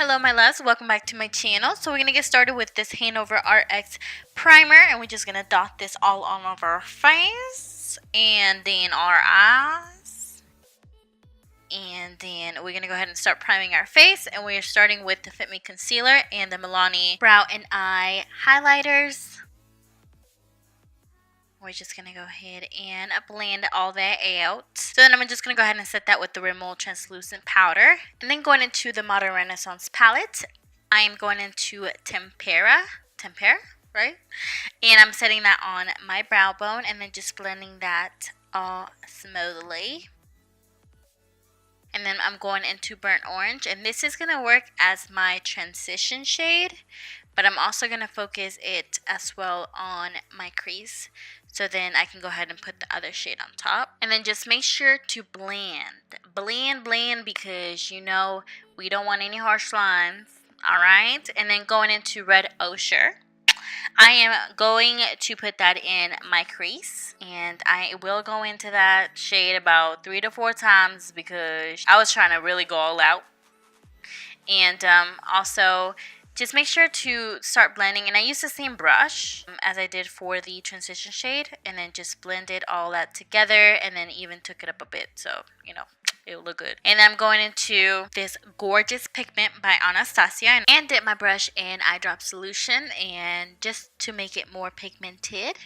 Hello my loves, welcome back to my channel. So we're going to get started with this Hangover RX primer, and we're just going to dot this all on our face and then our eyes. And then we're going to go ahead and start priming our face, and we're starting with the Fit Me Concealer and the Milani Brow and Eye Highlighters. We're just going to go ahead and blend all that out. So then I'm just going to go ahead and set that with the RImmel Translucent Powder. And then going into the Modern Renaissance palette, I am going into Tempera, right? And I'm setting that on my brow bone and then just blending that all smoothly. And then I'm going into Burnt Orange, and this is going to work as my transition shade, but I'm also going to focus it as well on my crease. So then I can go ahead and put the other shade on top. And then just make sure to blend, because you know we don't want any harsh lines. Alright, and then going into Red Ocher, I am going to put that in my crease, and I will go into that shade about 3 to 4 times because I was trying to really go all out. And also just make sure to start blending, and I use the same brush as I did for the transition shade, and then just blended all that together, and then even took it up a bit, so you know it'll look good. And I'm going into this gorgeous Pigment by Anastasia and dip my brush in eye drop solution, and just to make it more pigmented.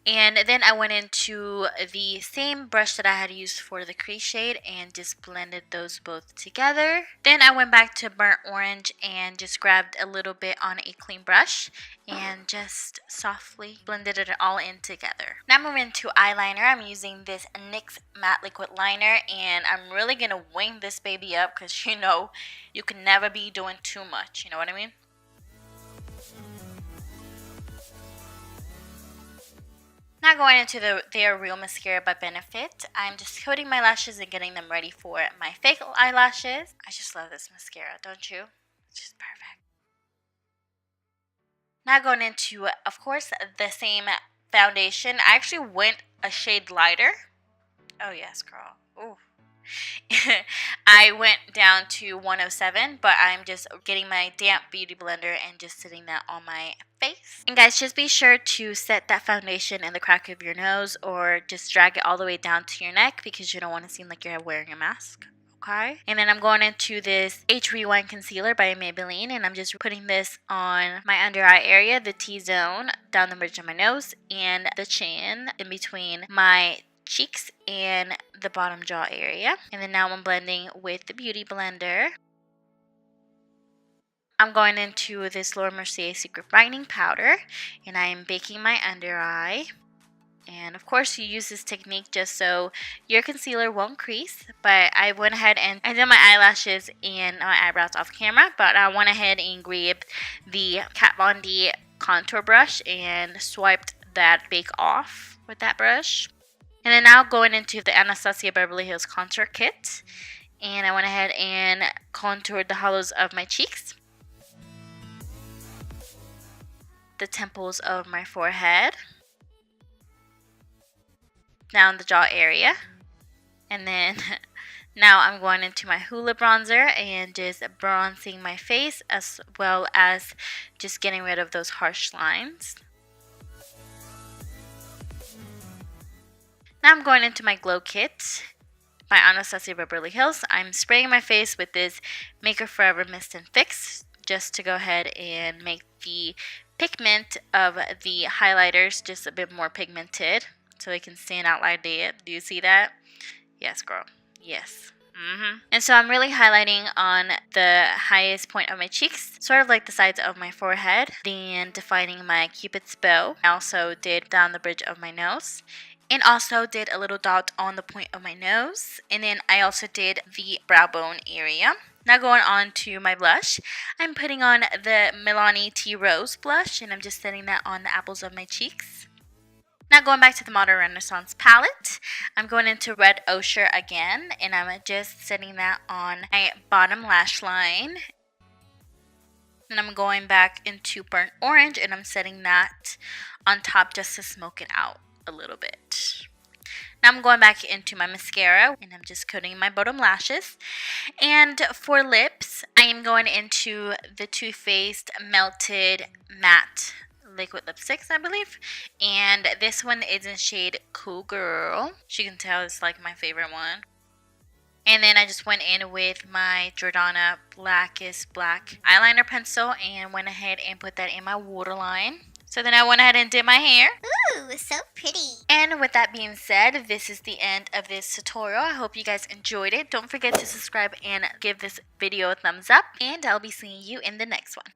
And then I went into the same brush that I had used for the crease shade and just blended those both together. Then I went back to Burnt Orange and just grabbed a little bit on a clean brush and just softly blended it all in together. Now moving to eyeliner, I'm using this NYX Matte Liquid Liner, and I'm really going to wing this baby up because you know you can never be doing too much, you know what I mean? Now going into their Real Mascara by Benefit, I'm just coating my lashes and getting them ready for my fake eyelashes. I just love this mascara, don't you? It's just perfect. Now going into, of course, the same foundation. I actually went a shade lighter. Oh yes, girl. Ooh. I went down to 107, but I'm just getting my damp beauty blender and just sitting that on my face. And guys, just be sure to set that foundation in the crack of your nose, or just drag it all the way down to your neck because you don't want to seem like you're wearing a mask. Okay. And then I'm going into this Age Rewind Concealer by Maybelline, and I'm just putting this on my under eye area, the T-zone, down the bridge of my nose, and the chin, in between my cheeks and the bottom jaw area. And then now I'm blending with the beauty blender. I'm going into this Mercier Secret Brightening Powder, and I am baking my under eye. And of course you use this technique just so your concealer won't crease, but I went ahead and I did my eyelashes and my eyebrows off camera, but I went ahead and grabbed the Kat Von D contour brush and swiped that bake off with that brush. And then now going into the Anastasia Beverly Hills Contour Kit, and I went ahead and contoured the hollows of my cheeks, the temples of my forehead, down the jaw area, and then now I'm going into my Hoola bronzer and just bronzing my face as well as just getting rid of those harsh lines. Now I'm going into my Glow Kit by Anastasia Beverly Hills. I'm spraying my face with this Maker Forever Mist and Fix just to go ahead and make the pigment of the highlighters just a bit more pigmented so it can stand out like that. Do you see that? Yes, girl. Yes. And so I'm really highlighting on the highest point of my cheeks, sort of like the sides of my forehead, then defining my Cupid's bow. I also did down the bridge of my nose, and also did a little dot on the point of my nose. And then I also did the brow bone area. Now going on to my blush, I'm putting on the Milani Tea Rose blush, and I'm just setting that on the apples of my cheeks. Now going back to the Modern Renaissance palette, I'm going into Red Ocher again, and I'm just setting that on my bottom lash line. And I'm going back into Burnt Orange, and I'm setting that on top just to smoke it out a little bit. Now I'm going back into my mascara and I'm just coating my bottom lashes. And for lips, I am going into the Too Faced Melted Matte liquid lipsticks, I believe. And this one is in shade Cool Girl. As you can tell, it's like my favorite one. And then I just went in with my Jordana Blackest Black eyeliner pencil and went ahead and put that in my waterline. So then I went ahead and did my hair. Ooh, so pretty. And with that being said, this is the end of this tutorial. I hope you guys enjoyed it. Don't forget to subscribe and give this video a thumbs up. And I'll be seeing you in the next one.